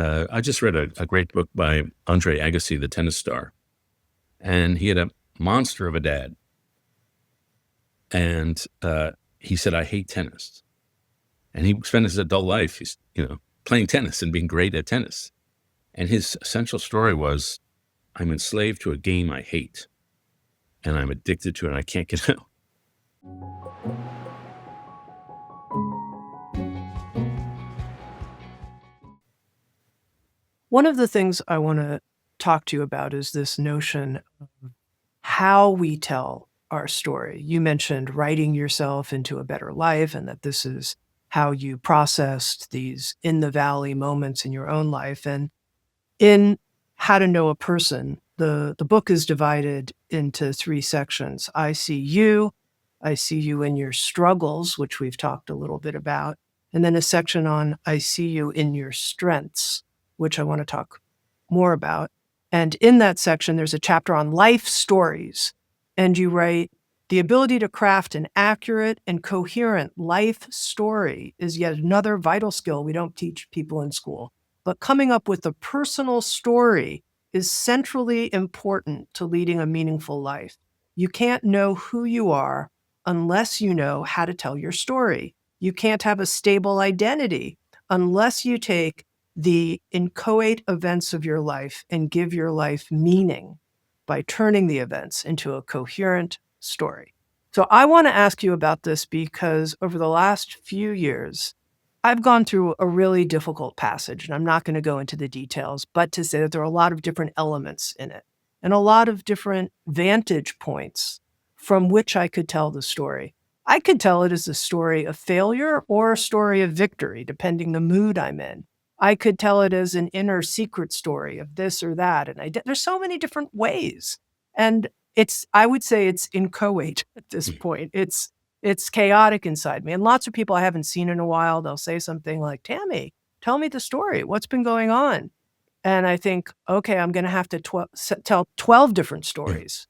I just read a great book by Andre Agassi, the tennis star, and he had a monster of a dad. And he said, "I hate tennis." And he spent his adult life, playing tennis and being great at tennis. And his essential story was, "I'm enslaved to a game I hate, and I'm addicted to it, and I can't get out." One of the things I want to talk to you about is this notion of how we tell our story. You mentioned writing yourself into a better life, and that this is how you processed these in the valley moments in your own life. And in How to Know a Person, the book is divided into 3 sections. I see you in your struggles, which we've talked a little bit about, and then a section on I see you in your strengths, which I want to talk more about. And in that section, there's a chapter on life stories. And you write, the ability to craft an accurate and coherent life story is yet another vital skill we don't teach people in school. But coming up with a personal story is centrally important to leading a meaningful life. You can't know who you are unless you know how to tell your story. You can't have a stable identity unless you take the inchoate events of your life and give your life meaning by turning the events into a coherent story. So I want to ask you about this because over the last few years, I've gone through a really difficult passage, and I'm not going to go into the details, but to say that there are a lot of different elements in it and a lot of different vantage points from which I could tell the story. I could tell it as a story of failure or a story of victory, depending the mood I'm in. I could tell it as an inner secret story of this or that. And there's so many different ways. And I would say it's inchoate at this point. It's chaotic inside me. And lots of people I haven't seen in a while, they'll say something like, Tammy, tell me the story. What's been going on? And I think, okay, I'm going to have to tell 12 different stories.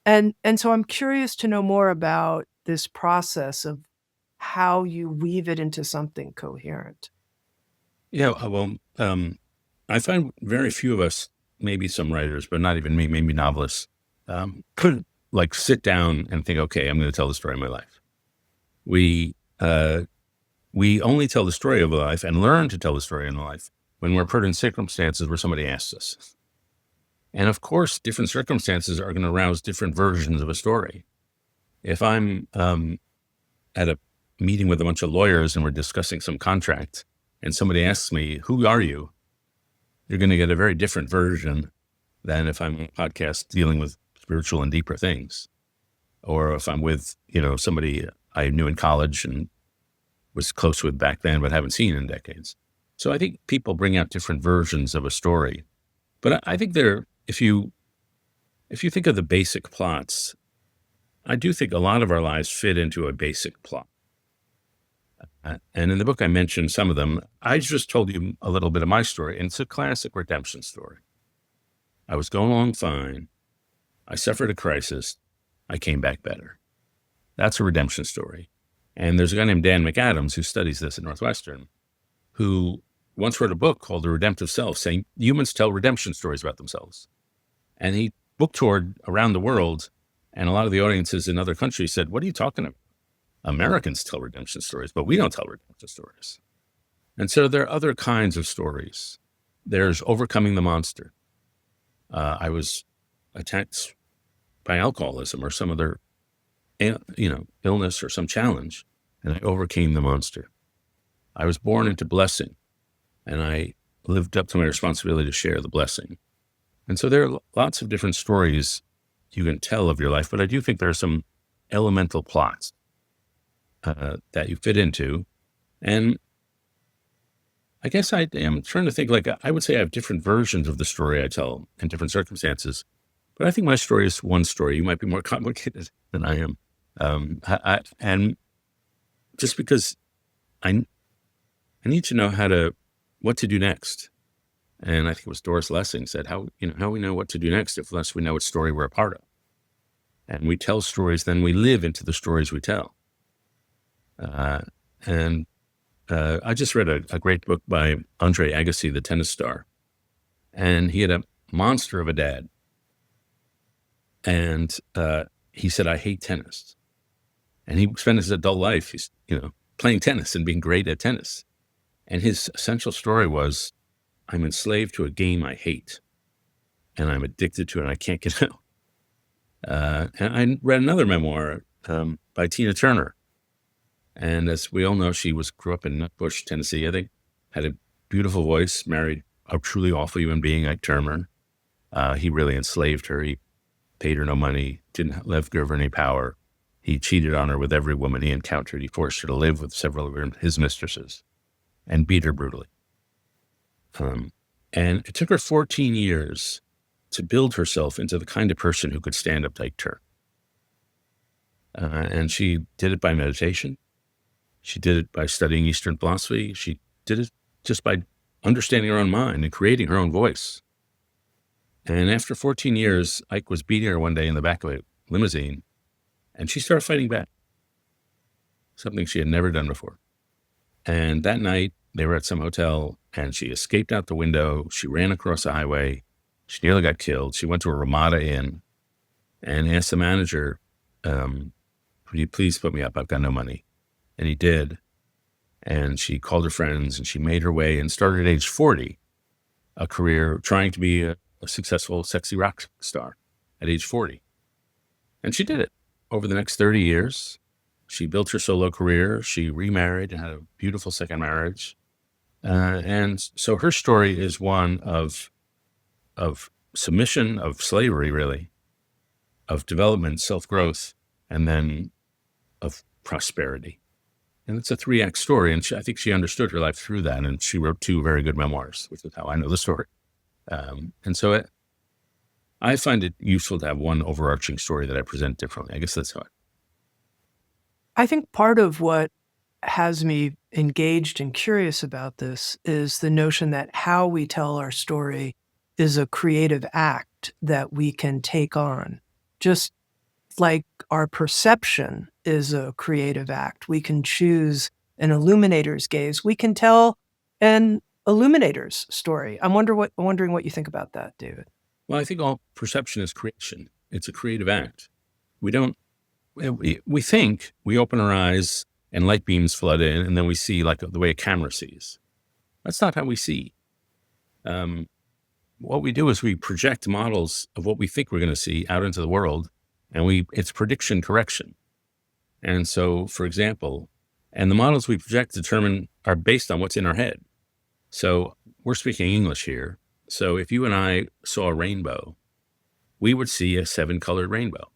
And so I'm curious to know more about this process of how you weave it into something coherent. Yeah, well, I find very few of us, maybe some writers, but not even me, maybe novelists, could sit down and think, okay, I'm going to tell the story of my life. We only tell the story of a life and learn to tell the story of a life when we're put in circumstances where somebody asks us. And of course, different circumstances are going to arouse different versions of a story. If I'm at a meeting with a bunch of lawyers and we're discussing some contract, and somebody asks me, who are you? You're going to get a very different version than if I'm on a podcast dealing with spiritual and deeper things. Or if I'm with, somebody I knew in college and was close with back then, but haven't seen in decades. So I think people bring out different versions of a story. But I think if you think of the basic plots, I do think a lot of our lives fit into a basic plot. And in the book, I mentioned some of them. I just told you a little bit of my story, and it's a classic redemption story. I was going along fine. I suffered a crisis. I came back better. That's a redemption story. And there's a guy named Dan McAdams who studies this at Northwestern, who once wrote a book called The Redemptive Self, saying humans tell redemption stories about themselves. And he book toured around the world, and a lot of the audiences in other countries said, what are you talking about? Americans tell redemption stories, but we don't tell redemption stories. And so there are other kinds of stories. There's overcoming the monster. I was attacked by alcoholism or some other, illness or some challenge, and I overcame the monster. I was born into blessing, and I lived up to my responsibility to share the blessing. And so there are lots of different stories you can tell of your life, but I do think there are some elemental plots that you fit into. And I guess I am trying to think, I would say I have different versions of the story I tell in different circumstances, but I think my story is one story. You might be more complicated than I am. And just because I need to know what to do next. And I think it was Doris Lessing said, how we know what to do next unless we know what story we're a part of. And we tell stories, then we live into the stories we tell. I just read a great book by Andre Agassi, the tennis star, and he had a monster of a dad. And he said, "I hate tennis." And he spent his adult life, playing tennis and being great at tennis. And his essential story was, "I'm enslaved to a game I hate, and I'm addicted to it, and I can't get out." And I read another memoir by Tina Turner. And as we all know, she grew up in Nutbush, Tennessee, I think, had a beautiful voice, married a truly awful human being like Turner. He really enslaved her. He paid her no money, didn't give her any power. He cheated on her with every woman he encountered. He forced her to live with several of his mistresses and beat her brutally. And it took her 14 years to build herself into the kind of person who could stand up like Turner. And she did it by meditation. She did it by studying Eastern philosophy. She did it just by understanding her own mind and creating her own voice. And after 14 years, Ike was beating her one day in the back of a limousine, and she started fighting back, something she had never done before. And that night, they were at some hotel, and she escaped out the window. She ran across the highway. She nearly got killed. She went to a Ramada Inn and asked the manager, "Would you please put me up? I've got no money." And he did. And she called her friends, and she made her way and started at age 40 a career trying to be a successful, sexy rock star at age 40. And she did it. Over the next 30 years, she built her solo career. She remarried and had a beautiful second marriage. And so her story is one of submission, of slavery, really, of development, self-growth, and then of prosperity. And it's a 3-act story. And I think she understood her life through that. And she wrote 2 very good memoirs, which is how I know the story. And so I find it useful to have one overarching story that I present differently. I guess that's how I think part of what has me engaged and curious about this is the notion that how we tell our story is a creative act that we can take on. Just like our perception is a creative act. We can choose an illuminator's gaze. We can tell an illuminator's story. I'm wondering what you think about that, David. Well, I think all perception is creation. It's a creative act. We think we open our eyes and light beams flood in, and then we see like the way a camera sees. That's not how we see. What we do is we project models of what we think we're going to see out into the world, and it's prediction correction. And so, for example, and the models we project are based on what's in our head. So we're speaking English here. So if you and I saw a rainbow, we would see a 7-colored rainbow.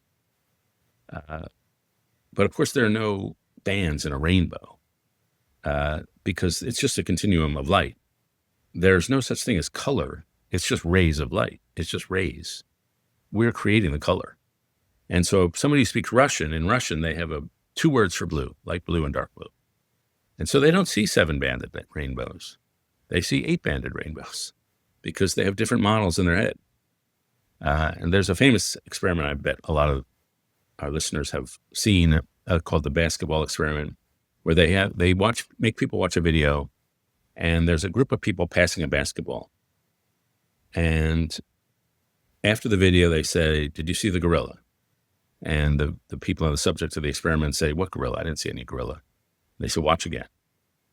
But of course, there are no bands in a rainbow because it's just a continuum of light. There's no such thing as color. It's just rays of light. It's just rays. We're creating the color. And so if somebody speaks Russian, in Russian, they have 2 words for blue, light blue and dark blue. And so they don't see 7-banded rainbows. They see 8-banded rainbows because they have different models in their head. And there's a famous experiment I bet a lot of our listeners have seen called the basketball experiment, where they make people watch a video, and there's a group of people passing a basketball. And after the video, they say, "Did you see the gorilla?" And the people on the subject of the experiment say, "What gorilla? I didn't see any gorilla." They say, "Watch again."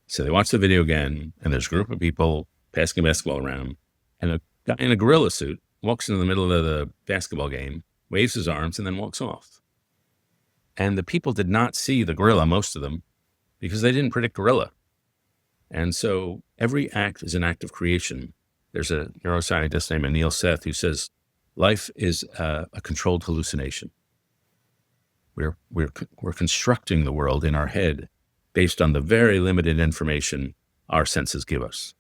So they watch the video again, and there's a group of people passing a basketball around, and a guy in a gorilla suit walks into the middle of the basketball game, waves his arms, and then walks off. And the people did not see the gorilla, most of them, because they didn't predict gorilla. And so every act is an act of creation. There's a neuroscientist named Anil Seth who says life is a controlled hallucination. We're constructing the world in our head based on the very limited information our senses give us.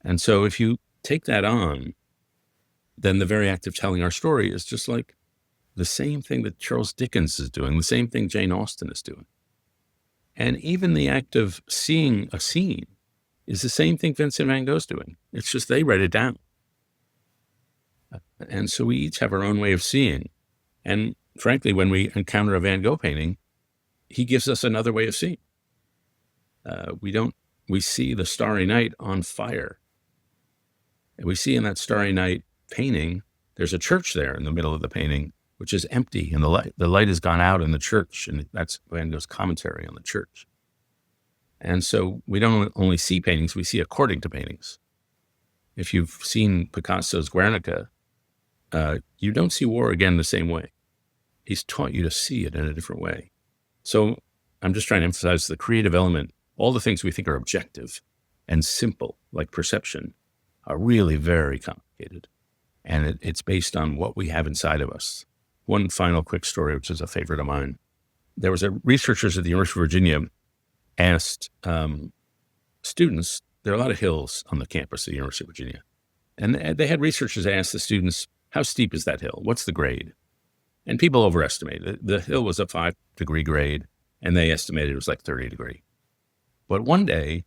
And so if you take that on, then the very act of telling our story is just like the same thing that Charles Dickens is doing, the same thing Jane Austen is doing. And even the act of seeing a scene is the same thing Vincent van Gogh's doing. It's just they write it down. And so we each have our own way of seeing. And frankly, when we encounter a Van Gogh painting, he gives us another way of seeing. We see the starry night on fire. And we see in that starry night painting, there's a church there in the middle of the painting, which is empty, and the light has gone out in the church, and that's Van Gogh's commentary on the church. And so we don't only see paintings, we see according to paintings. If you've seen Picasso's Guernica, you don't see war again the same way. He's taught you to see it in a different way. So I'm just trying to emphasize the creative element. All the things we think are objective and simple, like perception, are really very complicated. And it's based on what we have inside of us. One final quick story, which is a favorite of mine. There was researchers at the University of Virginia asked students, there are a lot of hills on the campus of the University of Virginia. And they had researchers ask the students, how steep is that hill? What's the grade? And people overestimated. The hill was a 5-degree grade, and they estimated it was like 30 degree. But one day,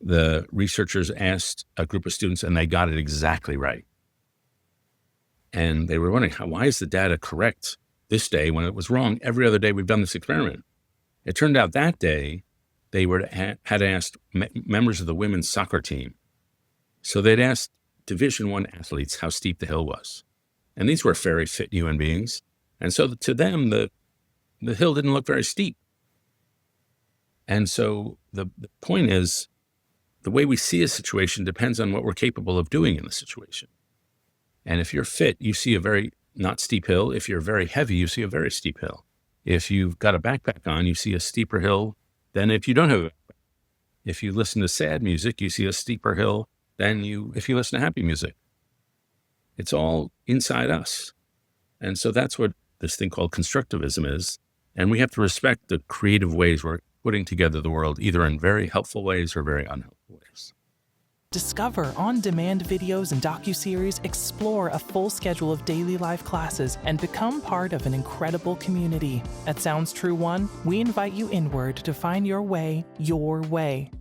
the researchers asked a group of students, and they got it exactly right. And they were wondering, why is the data correct this day when it was wrong every other day we've done this experiment? It turned out that day, they had asked members of the women's soccer team. So they'd asked Division I athletes how steep the hill was. And these were very fit human beings. And so to them, the hill didn't look very steep. And so the point is, the way we see a situation depends on what we're capable of doing in the situation. And if you're fit, you see a very not steep hill. If you're very heavy, you see a very steep hill. If you've got a backpack on, you see a steeper hill than if you don't have a backpack. If you listen to sad music, you see a steeper hill than if you listen to happy music. It's all inside us. And so that's what this thing called constructivism is. And we have to respect the creative ways we're putting together the world, either in very helpful ways or very unhelpful ways. Discover on-demand videos and docuseries, explore a full schedule of daily life classes, and become part of an incredible community. At Sounds True One, we invite you inward to find your way your way.